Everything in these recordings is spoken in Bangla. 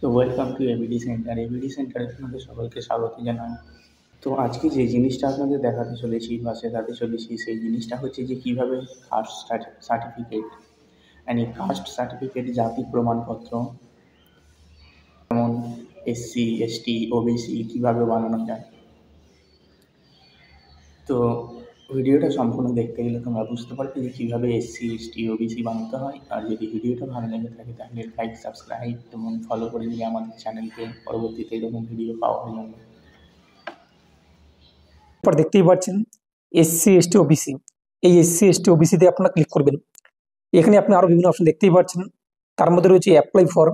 তো welcome to ABD centre. ABD সেন্টারে আপনাদের সকলকে স্বাগত জানাই। তো আজকে যে জিনিসটা আপনাদের দেখাতে চলেছি বা শেখাতে চলেছি, সেই জিনিসটা হচ্ছে যে কীভাবে কাস্ট সার্টিফিকেট কাস্ট সার্টিফিকেট জাতি প্রমাণপত্র যেমন এসসি, এসটি, ওবিসি কীভাবে বানানো যায়। তো ভিডিওটা সম্পূর্ণ দেখতে গেলে তোমরা বুঝতে পারবে যে কীভাবে এসসি, এসটি, ওবিসি বানাতে হয়। আর যদি ভিডিওটা ভালো লেগে থাকে তাহলে লাইক, সাবস্ক্রাইব এবং ফলো করে দিলে আমাদের চ্যানেলকে পরবর্তীতে এরকম ভিডিও পাওয়ার জন্য। পর দেখতেই পাচ্ছেন এসসি, এসটি, ওবিসি। এই এসসি, এসটি, ওবিসিতে আপনারা ক্লিক করবেন। এখানে আপনি আরও বিভিন্ন অপশন দেখতেই পাচ্ছেন। তার মধ্যে রয়েছে apply for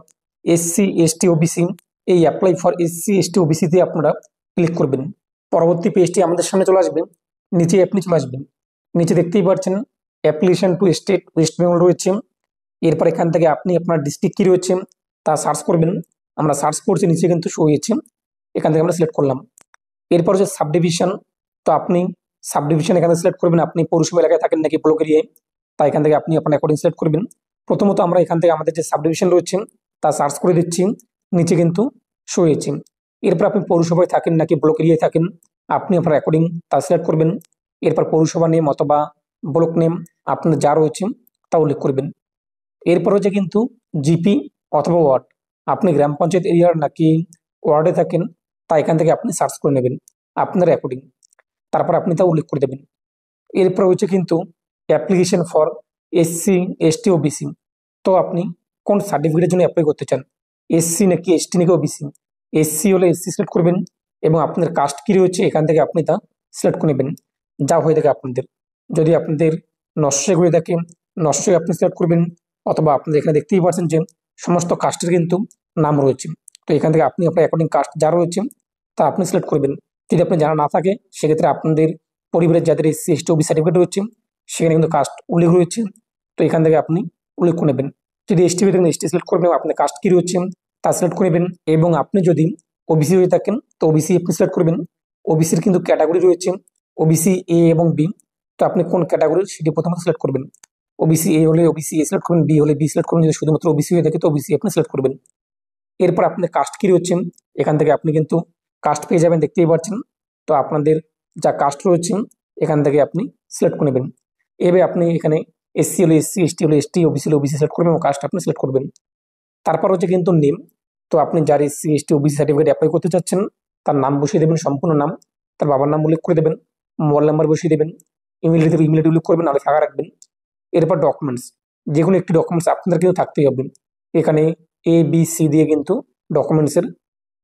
SC, ST, OBC. এই অ্যাপ্লাই ফর এসসি, এসটি, ওবিসিতে আপনারা ক্লিক করবেন। পরবর্তী পেজটি আমাদের সামনে চলে আসবে। নিচে আপনি চলে আসবেন। নিচে দেখতেই পাচ্ছেন application to state West Bengal রয়েছে। এরপর এখান থেকে আপনি আপনার ডিস্ট্রিক্ট কী রয়েছে তা সার্চ করবেন। আমরা সার্চ করছি, নিচে কিন্তু শো হয়েছে, এখান থেকে আমরা সিলেক্ট করলাম। এরপর হচ্ছে সাব ডিভিশন। তো আপনি সাব ডিভিশন এখানে সিলেক্ট করবেন। আপনি পৌরসভা এলাকায় থাকেন নাকি ব্লক এরিয়ায়, তাই এখান থেকে আপনি আপনার অ্যাকর্ডিং সিলেক্ট করবেন। প্রথমত আমরা এখান থেকে আমাদের যে সাব ডিভিশন রয়েছে তা সার্চ করে দিচ্ছি, নিচে কিন্তু শো হয়েছে। এরপর আপনি পৌরসভায় থাকেন নাকি ব্লক এরিয়ায় থাকেন, আপনি আপনার অ্যাকর্ডিং তা সিলেক্ট করবেন। এরপর পৌরসভা নেম অথবা ব্লক নেম আপনার যা রয়েছে তা উল্লেখ করবেন। এরপর হচ্ছে কিন্তু জিপি অথবা ওয়ার্ড, আপনি গ্রাম পঞ্চায়েত এরিয়ার নাকি ওয়ার্ডে থাকেন তা এখান থেকে আপনি সার্চ করে নেবেন আপনার অ্যাকর্ডিং, তারপর আপনি তা উল্লেখ করে দেবেন। এরপর হচ্ছে কিন্তু application for SC, ST, OBC. তো আপনি কোন সার্টিফিকেটের জন্য অ্যাপ্লাই করতে চান, এসসি নাকি এসটি নাকি ওবিসি। এসসি হলে এসসি সিলেক্ট করবেন এবং আপনার কাস্ট কী রয়েছে এখান থেকে আপনি তা সিলেক্ট করে নেবেন যা হয়ে থাকে আপনাদের। যদি আপনাদের নস্যই হয়ে থাকে নস্যই আপনি সিলেক্ট করবেন, অথবা আপনাদের এখানে দেখতেই পাচ্ছেন যে সমস্ত কাস্টের কিন্তু নাম রয়েছে। তো এখান থেকে আপনি আপনার অ্যাকর্ডিং কাস্ট যা রয়েছে তা আপনি সিলেক্ট করবেন। যদি আপনি জানা না থাকে সেক্ষেত্রে আপনাদের পরিবারের যাদের এসসি, এসটি, ওবিসি সার্টিফিকেট রয়েছে সেখানে কিন্তু কাস্ট উল্লেখ রয়েছে, তো এখান থেকে আপনি উল্লেখ করে নেবেন। যদি এসটি হয়ে থাকেন এসটি সিলেক্ট করবেন, আপনার কাস্ট কী রয়েছে তা সিলেক্ট করে নেবেন। এবং আপনি যদি ওবিসি হয়ে থাকেন তো ওবিসি আপনি সিলেক্ট করবেন। ওবিসির কিন্তু ক্যাটাগরি রয়েছে ওবিসি এ এবং বি, তো আপনি কোন ক্যাটাগরির সেটি প্রথমত সিলেক্ট করবেন। ওবিসি এ হলে ওবিসি এ সিলেক্ট করবেন, বি হলে বি সিলেক্ট করবেন। যদি শুধুমাত্র ওবিসি হয়ে থাকে তো ওবিসি আপনি সিলেক্ট করবেন। এরপর আপনার কাস্ট কী রয়েছে এখান থেকে আপনি কিন্তু কাস্ট পেয়ে যাবেন, দেখতেই পাচ্ছেন। তো আপনাদের যা কাস্ট রয়েছে এখান থেকে আপনি সিলেক্ট করে নেবেন। এভাবে আপনি এখানে এসসি হলে এসসি, এসটি হলে এসটি, ওবিসি হলে ওবিসি সিলেক্ট করবেন এবং কাস্ট আপনি সিলেক্ট করবেন। তারপর হচ্ছে কিন্তু নেম। তো আপনি যার SC, ST, OBC certificate apply করতে চাচ্ছেন তার নাম বসিয়ে দেবেন, সম্পূর্ণ নাম, তার বাবার নাম উল্লেখ করে দেবেন, মোবাইল নাম্বার বসিয়ে দেবেন, ইমেল আইডি ইমেল আইডি উল্লেখ করবেন, নাহলে ফাঁকা রাখবেন। এরপর ডকুমেন্টস, যে কোনো একটি ডকুমেন্টস আপনাদের কিন্তু থাকতেই হবে। এখানে এ বি সি দিয়ে কিন্তু ডকুমেন্টসের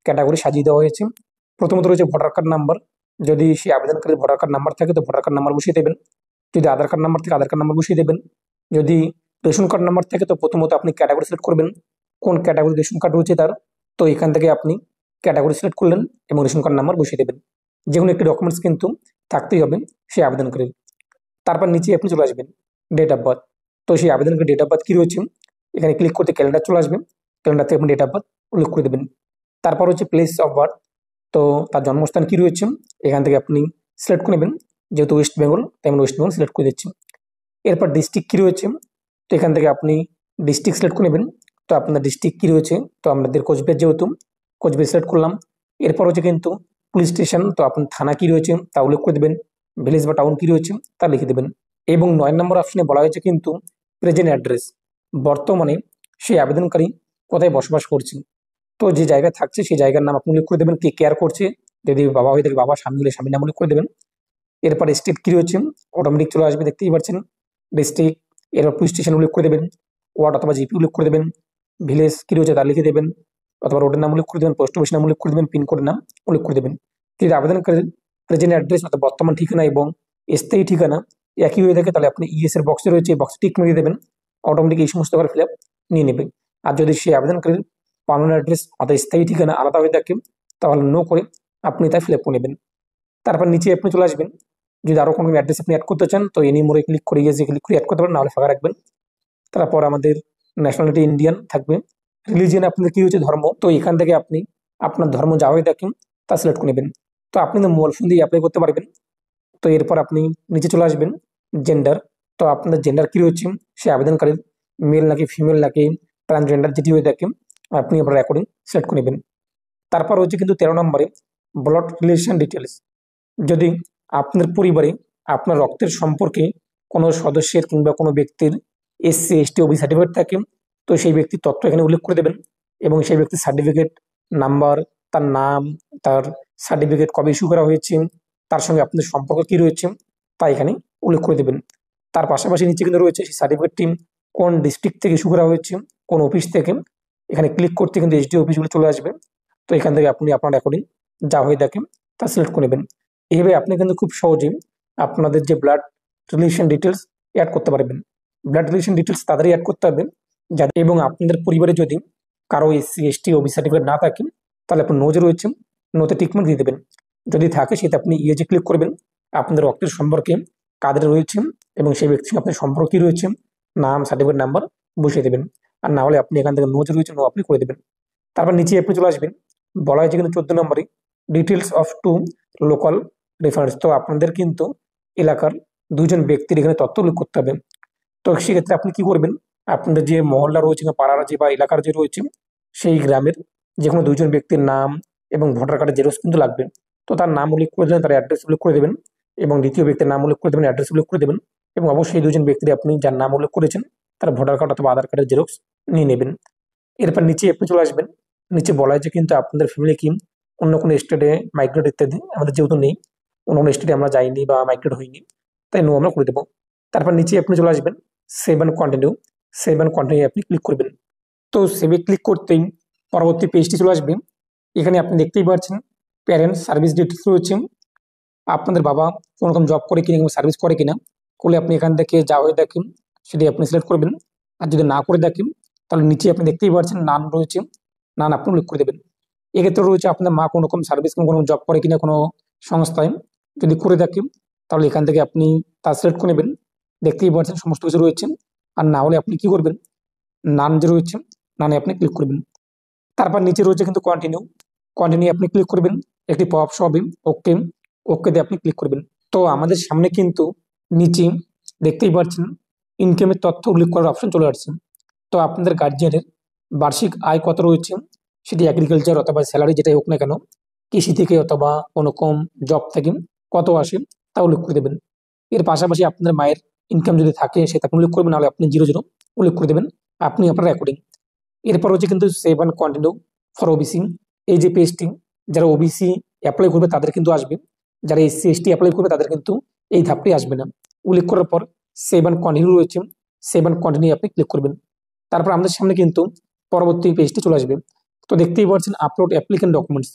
ক্যাটাগরি সাজিয়ে দেওয়া হয়েছে। প্রথমত রয়েছে ভোটার কার্ড নাম্বার। যদি সেই আবেদনকারীর ভোটার কার্ড নাম্বার থাকে তো ভোটার কার্ড নাম্বার বসিয়ে দেবেন। যদি আধার কার্ড নাম্বার থাকে আধার কার্ড নাম্বার বসিয়ে দেবেন। যদি রেশন কার্ড নাম্বার থাকে তো প্রথমত আপনি ক্যাটাগরি সিলেক্ট করবেন, কোন ক্যাটাগরি রেশন কার্ড রয়েছে তার। তো এখান থেকে আপনি ক্যাটাগরি সিলেক্ট করলেন এবং রেশন কার্ড নাম্বার বসিয়ে দেবেন। যে কোনো একটি ডকুমেন্টস কিন্তু থাকতেই হবে সেই আবেদনকারীর। তারপর নিচে আপনি চলে আসবেন ডেট অফ বার্থ। তো সেই আবেদনকারী ডেট অফ বার্থ কী রয়েছে এখানে ক্লিক করতে ক্যালেন্ডার চলে আসবেন, ক্যালেন্ডার থেকে আপনি ডেট অফ বার্থ উল্লেখ করে দেবেন। তারপর হচ্ছে প্লেস অফ বার্থ। তো তার জন্মস্থান কী রয়েছে এখান থেকে আপনি সিলেক্ট করে নেবেন। যেহেতু ওয়েস্ট বেঙ্গল তাই আমি ওয়েস্ট বেঙ্গল সিলেক্ট করে দিচ্ছি। এরপর ডিস্ট্রিক্ট কী রয়েছে, তো এখান থেকে আপনি ডিস্ট্রিক্ট সিলেক্ট করে নেবেন। তো আপনার ডিস্ট্রিক্ট কী রয়েছে, তো আমাদের কোচবিহার, যেহেতু কোচবিহার সিলেক্ট করলাম। এরপর হচ্ছে কিন্তু পুলিশ স্টেশন, তো আপনার থানা কী রয়েছে তা উল্লেখ করে দেবেন, ভিলেজ বা টাউন কী রয়েছে তা লিখে দেবেন। এবং 9 নম্বর অপশনে বলা হয়েছে কিন্তু প্রেজেন্ট অ্যাড্রেস, বর্তমানে সেই আবেদনকারী কোথায় বসবাস করছে। তো যে জায়গায় থাকছে সেই জায়গার নাম আপনি উল্লেখ করে দেবেন, কে কেয়ার করছে। যদি বাবা হয়ে থাকে বাবা, স্বামী হলে স্বামীর নাম উল্লেখ করে দেবেন। এরপর স্টেট কী রয়েছে অটোমেটিক চলে আসবে, দেখতেই পাচ্ছেন ডিস্ট্রিক্ট। এরপর পুলিশ স্টেশন উল্লেখ করে দেবেন, ওয়ার্ড অথবা জিপি উল্লেখ করে দেবেন, ভিলেজ কী রয়েছে তা লিখে দেবেন, অথবা রোডের নাম উল্লেখ করে দেবেন, পোস্ট অফিস নাম উল্লেখ করে দেবেন, পিনকোডের নাম উল্লেখ করে দেবেন। যদি আবেদনকারীর প্রেজেন্ট অ্যাড্রেস অর্থাৎ বর্তমান ঠিকানা এবং স্থায়ী ঠিকানা একই হয়ে থাকে তাহলে আপনি ইএস এর বক্সে রয়েছে এই বক্সে টিক মেরে দেবেন, অটোমেটিক এই সমস্ত করে ফিল আপ নিয়ে নেবে। আর যদি সেই আবেদনকারীর পার্মানেন্ট অ্যাড্রেস অর্থাৎ স্থায়ী ঠিকানা আলাদা হয়ে থাকে তাহলে নো করে আপনি তা ফিল আপ করে নেবেন। তারপর নিচে আপনি চলে আসবেন। যদি আরও কোনো অ্যাড্রেস আপনি অ্যাড করতে চান তো এনি মোড়ে ক্লিক করে গিয়ে ক্লিক করে অ্যাড করতে পারেন, নাহলে ফাঁকা রাখবেন। তারপর আমাদের ন্যাশনালিটি ইন্ডিয়ান থাকবে। রিলিজিয়ান আপনাদের কী হচ্ছে ধর্ম, তো এখান থেকে আপনি আপনার ধর্ম যা হয়ে থাকেন তা সিলেক্ট করে নেবেন। তো আপনি মোবাইল ফোন দিয়ে অ্যাপ্লাই করতে পারবেন। তো এরপর আপনি নিচে চলে আসবেন জেন্ডার। তো আপনার জেন্ডার কী রয়েছে সে আবেদনকারীর মেল নাকি ফিমেল নাকি ট্রান্সজেন্ডার যেটি হয়ে থাকে আপনি আপনার রেকর্ডিং সিলেক্ট করে নেবেন। তারপর রয়েছে কিন্তু 13 নম্বরে ব্লাড রিলেশন ডিটেলস। যদি আপনার পরিবারে আপনার রক্তের সম্পর্কে কোনো সদস্যের কিংবা কোনো ব্যক্তির এসসি এসটি ওবি সার্টিফিকেট থাকে, তো সেই ব্যক্তির তথ্য এখানে উল্লেখ করে দেবেন এবং সেই ব্যক্তির সার্টিফিকেট নাম্বার, তার নাম, তার সার্টিফিকেট কবে ইস্যু করা হয়েছে, তার সঙ্গে আপনাদের সম্পর্ক কী রয়েছে তা এখানে উল্লেখ করে দেবেন। তার পাশাপাশি নিচে কিন্তু রয়েছে সেই সার্টিফিকেটটি কোন ডিস্ট্রিক্ট থেকে ইস্যু করা হয়েছে, কোন অফিস থেকে। এখানে ক্লিক করতে কিন্তু এসডি অফিসগুলো চলে আসবে। তো এখান থেকে আপনি আপনার রেকর্ডিং যা হয়ে থাকে তা সিলেক্ট করে নেবেন। এইভাবে আপনি কিন্তু খুব সহজেই আপনাদের যে ব্লাড রিলেশন ডিটেলস অ্যাড করতে পারবেন। ব্লাড রিলেশন ডিটেলস তাদেরই অ্যাড করতে হবে যাদের, এবং আপনাদের পরিবারে যদি কারো এসসি এসটি ওবি সার্টিফিকেট না থাকে তাহলে আপনি নোজে রয়েছে, নোতে টিকমার্ক দিয়ে দেবেন। যদি থাকে সেটা আপনি ইয়েজে ক্লিক করবেন, আপনাদের রক্তের সম্পর্কে কাদের রয়েছে এবং সেই ব্যক্তির সঙ্গে আপনার সম্পর্ক কী রয়েছে, নাম, সার্টিফিকেট নাম্বার বসিয়ে দেবেন। আর না হলে আপনি এখান থেকে নোজে রয়েছে, নো আপনি করে দেবেন। তারপর নিচে আপনি চলে আসবেন, বলা হয়েছে কিন্তু 14 নম্বরে details of two local reference. তো আপনাদের কিন্তু এলাকার দুইজন ব্যক্তির এখানে তথ্য উল্লেখ করতে হবে। তো সেক্ষেত্রে আপনি কি করবেন, আপনাদের যে মহল্লা রয়েছে বা পাড়ার যে বা এলাকার যে রয়েছে সেই গ্রামের যে কোনো দুইজন ব্যক্তির নাম এবং ভোটার কার্ডের জেরক্স কিন্তু লাগবে। তো তার নাম উল্লেখ করে দেবেন, তার অ্যাড্রেস উল্লেখ করে দেবেন এবং দ্বিতীয় ব্যক্তির নাম উল্লেখ করে দেবেন, অ্যাড্রেস উল্লেখ করে দেবেন এবং অবশ্যই দুজন ব্যক্তির আপনি যার নাম উল্লেখ করেছেন তার ভোটার কার্ড অথবা আধার কার্ডের জেরক্স নিয়ে নেবেন। এরপর নিচে আপনি চলে আসবেন, নিচে বলা হয়েছে কিন্তু আপনাদের ফ্যামিলি কি অন্য কোনো স্টেটে মাইগ্রেট ইত্যাদি, আমাদের যেহেতু নেই, অন্য কোনো স্টেটে আমরা যাইনি বা মাইগ্রেট হইনি, তাই নো আমরা করে দেবো। তারপর নিচে আপনি চলে আসবেন, save and continue. Save and continue আপনি ক্লিক করবেন। তো সেভে ক্লিক করতেই পরবর্তী পেজটি চলে আসবে। এখানে আপনি দেখতেই পাচ্ছেন প্যারেন্টস সার্ভিস ডিটেলস রয়েছে, আপনাদের বাবা কোনো রকম জব করে কিনা কিংবা সার্ভিস করে কিনা, করলে আপনি এখান থেকে যা হয়ে দেখেন সেটি আপনি সিলেক্ট করবেন। আর যদি না করে দেখেন তাহলে নিচে আপনি দেখতেই পাচ্ছেন নান রয়েছে, নান আপনি উল্লেখ করে দেবেন। এক্ষেত্রে রয়েছে আপনার মা কোনো রকম সার্ভিস কোনো জব করে কিনা কোনো সংস্থায়, যদি করে থাকেন তাহলে এখান থেকে আপনি তা সিলেক্ট করে নেবেন। দেখতেই পাচ্ছেন সমস্ত কিছু রয়েছে। আর না হলে আপনি কি করবেন, নান যে রয়েছে নানে আপনি ক্লিক করবেন। তারপর নিচে রয়েছে কিন্তু কন্টিনিউ, কন্টিনিউ আপনি ক্লিক করবেন। একটি পপ আপ হবে, ওকে, ওকে দিয়ে আপনি ক্লিক করবেন। তো আমাদের সামনে কিন্তু নিচে দেখতেই পাচ্ছেন ইনকামের তথ্য উল্লেখ করার অপশন চলে আসছে। তো আপনাদের গার্জিয়ানের বার্ষিক আয় কত রয়েছে, সেটি এগ্রিকালচার অথবা স্যালারি যেটাই হোক না কেন, কৃষি থেকে অথবা কোনো কম জব থেকে কত আসে তা উল্লেখ করে দেবেন। এর পাশাপাশি আপনাদের মায়ের ইনকাম যদি থাকে সেটা আপনি উল্লেখ করবেন, নাহলে আপনি 0 0 উল্লেখ করে দেবেন আপনি আপনার রেকর্ডিং। এরপর হচ্ছে কিন্তু save and continue for OBC. এই যে পেজটি যারা ওবিসি অ্যাপ্লাই করবে তাদের কিন্তু আসবে, যারা এসসি এসটি অ্যাপ্লাই করবে তাদের কিন্তু এই ধাপটি আসবে না। উল্লেখ করার পর সেভ অ্যান্ড কন্টিনিউ রয়েছে, সেভ অ্যান্ড কন্টিনিউ আপনি ক্লিক করবেন। তারপর আমাদের সামনে কিন্তু পরবর্তী পেজটি চলে আসবে। তো দেখতেই পাচ্ছেন আপলোড অ্যাপ্লিকেন্ট ডকুমেন্টস।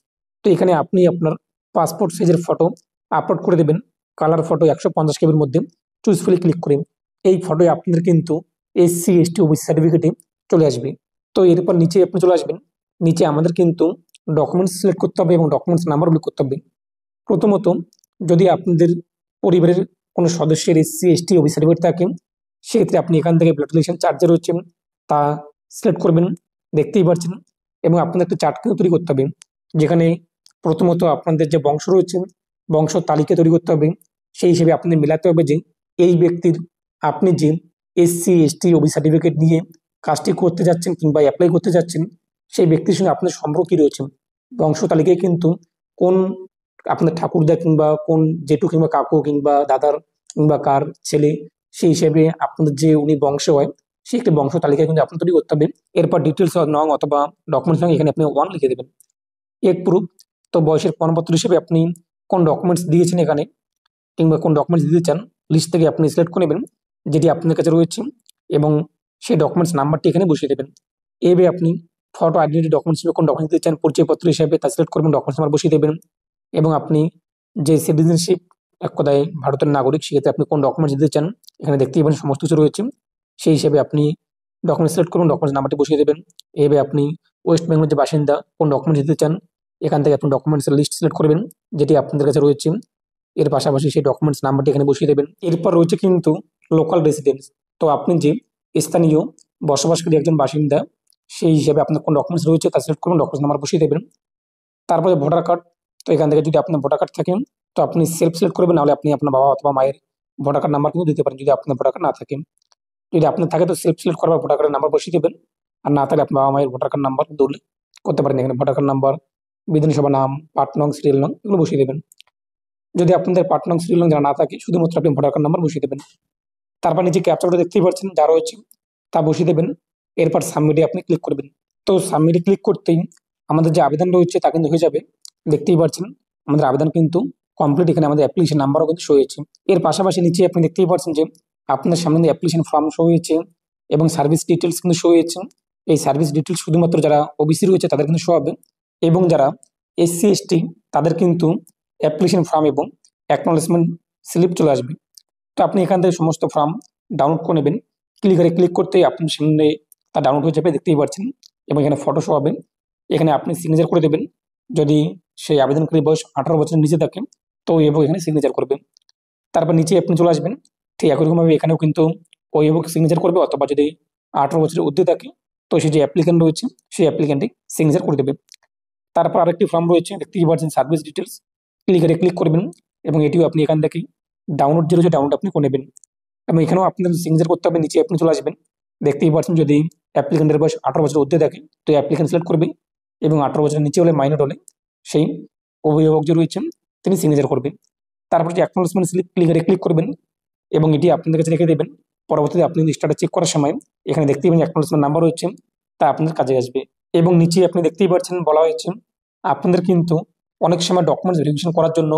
তো এখানে আপনি আপনার পাসপোর্ট সাইজের ফটো আপলোড করে দেবেন, কালার ফটো 150 কেবির মধ্যে, চুজফুলি ক্লিক করে। এই ফটোয় আপনাদের কিন্তু এসসি এসটি ওবিসি সার্টিফিকেটে চলে আসবে। তো এরপর নিচে আপনি চলে আসবেন, নিচে আমাদের কিন্তু ডকুমেন্টস সিলেক্ট করতে হবে এবং ডকুমেন্টস নাম্বার উল্লেখ করতে হবে। প্রথমত যদি আপনাদের পরিবারের কোনো সদস্যের এসসি এসটি ওবিসি সার্টিফিকেট থাকে সেক্ষেত্রে আপনি এখান থেকে ব্লাড রিলেশন চার্ট যে রয়েছে তা সিলেক্ট করবেন, দেখতেই পাচ্ছেন। এবং আপনাদের একটা চার্ট কিন্তু তৈরি করতে হবে, যেখানে প্রথমত আপনাদের যে বংশ রয়েছে বংশ তালিকা তৈরি করতে হবে। সেই হিসেবে আপনাদের মেলাতে হবে যে এই ব্যক্তির আপনি যে এসসি এসটি ওবিসি সার্টিফিকেট নিয়ে কাজটি করতে যাচ্ছেন কিংবা অ্যাপ্লাই করতে যাচ্ছেন সেই ব্যক্তির সঙ্গে আপনার সম্পর্ক কী রয়েছে। বংশ তালিকায় কিন্তু কোন আপনার ঠাকুরদা কিংবা কোন জেঠু কিংবা কাকু কিংবা দাদার কিংবা কার ছেলে, সেই হিসেবে আপনাদের যে উনি বংশ হয় সেই একটি বংশ তালিকা কিন্তু আপনার তৈরি করতে হবে। এরপর ডিটেলস নং অথবা ডকুমেন্টস নং এখানে আপনি 1 লিখে দেবেন। এক প্রুফ, তো বয়সের প্রমাণপত্র হিসেবে আপনি কোন ডকুমেন্টস দিয়েছেন এখানে কিংবা কোন ডকুমেন্টস দিতে চান লিস্ট থেকে আপনি সিলেক্ট করে নেবেন যেটি আপনার কাছে রয়েছে এবং সেই ডকুমেন্টস নাম্বারটি এখানে বসিয়ে দেবেন। এভাবে আপনি ফটো আইডেন্টি ডকুমেন্টস হিসেবে কোন ডকুমেন্টস দিতে চান পরিচয়পত্র হিসেবে তা সিলেক্ট করবেন, ডকুমেন্টস নাম্বার বসিয়ে দেবেন। এবং আপনি যে সিটিজেনশিপ এক কথায় ভারতের নাগরিক সেক্ষেত্রে আপনি কোন ডকুমেন্টস দিতে চান এখানে দেখতেই পাবেন সমস্ত কিছু রয়েছে। সেই হিসেবে আপনি ডকুমেন্টস সিলেক্ট করুন, ডকুমেন্টস নাম্বারটি বসিয়ে দেবেন। এভাবে আপনি ওয়েস্ট বেঙ্গলের যে বাসিন্দা কোন ডকুমেন্টস দিতে চান এখান থেকে আপনি ডকুমেন্টসের লিস্ট সিলেক্ট করবেন যেটি আপনাদের কাছে রয়েছে। এর পাশাপাশি সেই ডকুমেন্টস নাম্বারটি এখানে বসিয়ে দেবেন। এরপর রয়েছে কিন্তু লোকাল রেসিডেন্স, তো আপনি যে স্থানীয় বসবাসকারী একজন বাসিন্দা সেই হিসেবে আপনার কোন ডকুমেন্টস রয়েছে তা সিলেক্ট করুন, ডকুমেন্টস নাম্বার বসিয়ে দেবেন। তারপরে ভোটার কার্ড, তো এখান থেকে যদি আপনার ভোটার কার্ড থাকে তো আপনি সেলফ সিলেক্ট করবেন, নাহলে আপনি আপনার বাবা অথবা মায়ের ভোটার কার্ড নাম্বার কিন্তু দিতে পারেন যদি আপনার ভোটার কার্ড না থাকে। যদি আপনার থাকে তো সেলফ সিলেক্ট করার ভোটার কার্ডের নাম্বার বসিয়ে দেবেন। আর না থাকলে আপনার বাবা মায়ের ভোটার কার্ড নাম্বার দৌড়লে করতে পারেন। এখানে ভোটার কার্ড নাম্বার, বিধানসভা নাম, পার্ট নং, সিরিয়াল নং এগুলো বসিয়ে দেবেন। যদি আপনাদের পার্ট নং, সিরিয়াল নং জানা না থাকে, শুধুমাত্র আপনি ভোটার কার্ড নাম্বার বসিয়ে দেবেন। তারপর নিচে ক্যাপচাটা দেখতেই পাচ্ছেন যা রয়েছে তা বসিয়ে দেবেন। এরপর সাবমিটে আপনি ক্লিক করবেন। তো সাবমিটে ক্লিক করতেই আমাদের যে আবেদন রয়েছে তা কিন্তু হয়ে যাবে। দেখতেই পাচ্ছেন আমাদের আবেদন কিন্তু কমপ্লিট। এখানে আমাদের অ্যাপ্লিকেশন নাম্বারও কিন্তু শো হয়েছে। এর পাশাপাশি নিচে আপনি দেখতেই পাচ্ছেন যে আপনার সামনে অ্যাপ্লিকেশন ফর্ম শো হয়েছে এবং সার্ভিস ডিটেলস কিন্তু শো হয়েছে। এই সার্ভিস ডিটেলস শুধুমাত্র যারা ওবিসি রয়েছে তাদের কিন্তু শো হবে, এবং যারা এসসি এসটি তাদের কিন্তু অ্যাপ্লিকেশন ফর্ম এবং অ্যাকনোলেজমেন্ট স্লিপ চলে আসবে। তো আপনি এখান থেকে সমস্ত ফর্ম ডাউনলোড করে নেবেন। ক্লিক করতেই আপনার সামনে তা ডাউনলোড হয়ে যাবে, দেখতেই পাচ্ছেন। এবং এখানে ফটো শো হবে। এখানে আপনি সিগনেচার করে দেবেন। যদি সেই আবেদনকারী বয়স 18 বছরের নিচে থাকে তো এবং এখানে সিগনেচার করবেন। তারপর নিচে আপনি চলে আসবেন। ঠিক একই রকমভাবে এখানেও কিন্তু ওই এবং সিগনেচার করবে, অথবা যদি 18 বছরের ঊর্ধ্বে থাকে তো সেই যে অ্যাপ্লিকেন্ট রয়েছে সেই অ্যাপ্লিকেন্টই সিগনেচার করে দেবে। তারপর আরেকটি ফর্ম রয়েছে, দেখতেই পাচ্ছেন সার্ভিস ডিটেলস। ক্লিক করবেন এবং এটিও আপনি এখান থেকে ডাউনলোড যে রয়েছে ডাউনলোড আপনি করে নেবেন। এবং এখানেও আপনাদের সিগনেচার করতে হবে। নিচে আপনি চলে আসবেন। দেখতেই পাচ্ছেন যদি অ্যাপ্লিকেন্টের বয়স 18 বছরের ঊর্ধ্বে থাকে তো অ্যাপ্লিকেন্ট সিলেক্ট করবে, এবং 18 বছরের নিচে হলে মাইনর হলে সেই অভিভাবক যে রয়েছেন তিনি সিগনেচার করবেন। তারপর যে অ্যাকনোলেজমেন্ট স্লিপ ক্লিক করবেন এবং এটি আপনাদের কাছে রেখে দেবেন। পরবর্তীতে আপনি লিস্টটা চেক করার সময় এখানে দেখতেই পাবেন অ্যাকনোলেজমেন্ট নাম্বার রয়েছে, তা আপনাদের কাজে আসবে। এবং নিচে আপনি দেখতেই পাচ্ছেন বলা হয়েছে আপনাদের কিন্তু অনেক সময় ডকুমেন্টস ভেরিফিকেশন করার জন্য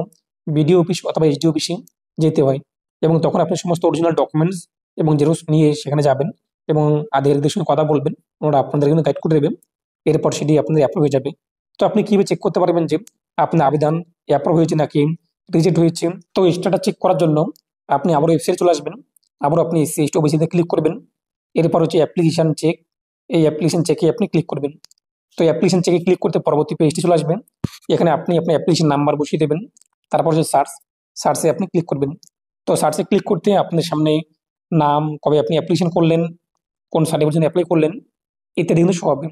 বিডিও অফিস অথবা এসডি অফিসে যেতে হয়, এবং তখন আপনি সমস্ত অরিজিনাল ডকুমেন্টস এবং জেরক্স নিয়ে সেখানে যাবেন এবং আধিকারিকদের সঙ্গে কথা বলবেন। ওনারা আপনাদের কিন্তু গাইড করে দেবেন। এরপর সেটি আপনাদের অ্যাপ্রুভ হয়ে যাবে। তো আপনি কীভাবে চেক করতে পারবেন যে আপনার আবেদন অ্যাপ্রুভ হয়েছে নাকি রিজেক্ট হয়েছে? তো স্ট্যাটাস চেক করার জন্য আপনি আবার ওয়েবসাইটে চলে আসবেন। আবার আপনি এসসি এসটি ওবিসিতে ক্লিক করবেন। এরপর হচ্ছে অ্যাপ্লিকেশন চেক। এই অ্যাপ্লিকেশন চেকে আপনি ক্লিক করবেন। তো অ্যাপ্লিকেশন চেকে ক্লিক করতে পরবর্তী পেজটি চলে আসবেন। এখানে আপনি আপনার অ্যাপ্লিকেশন নাম্বার বসিয়ে দেবেন। তারপর হচ্ছে সার্চে আপনি ক্লিক করবেন। তো সার্চে ক্লিক করতে আপনাদের সামনে নাম, কবে আপনি অ্যাপ্লিকেশন করলেন, কোন সার্টিফিকেট জন্য অ্যাপ্লাই করলেন ইত্যাদি কিন্তু শো হবে।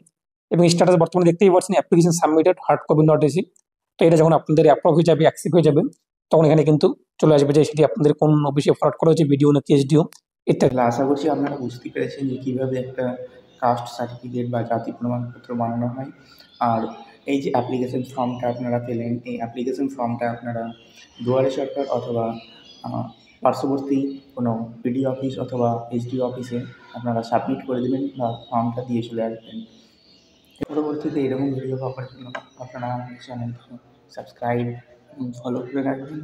এবং স্ট্যাটাস বর্তমানে দেখতেই পাচ্ছেন application submitted, hard copy not receive. তো এটা যখন আপনাদের অ্যাপ্রুভ হয়ে যাবে, অ্যাকসেপ্ট হয়ে যাবে, তখন এখানে কিন্তু চলে আসবে যে সেটি আপনাদের কোন অফিসে ফরওয়ার্ড করা হয়েছে, বিডিও নাকি এসডিও ইত্যাদি। তাহলে আশা করছি আপনারা বুঝতে পেরেছেন যে কীভাবে একটা কাস্ট সার্টিফিকেট বা জাতি প্রমাণপত্র বানানো হয়। আর এই যে অ্যাপ্লিকেশন ফর্মটা আপনারা পেলেন, এই অ্যাপ্লিকেশন ফর্মটা আপনারা দুয়ারে সরকার অথবা পার্শ্ববর্তী কোনো বিডিও অফিস অথবা এসডিও অফিসে আপনারা সাবমিট করে দেবেন বা ফর্মটা দিয়ে চলে আসবেন। পরবর্তীতে এরকম ভিডিও পাওয়ার জন্য আপনারা চ্যানেলটি সাবস্ক্রাইব এবং ফলো করে রাখবেন।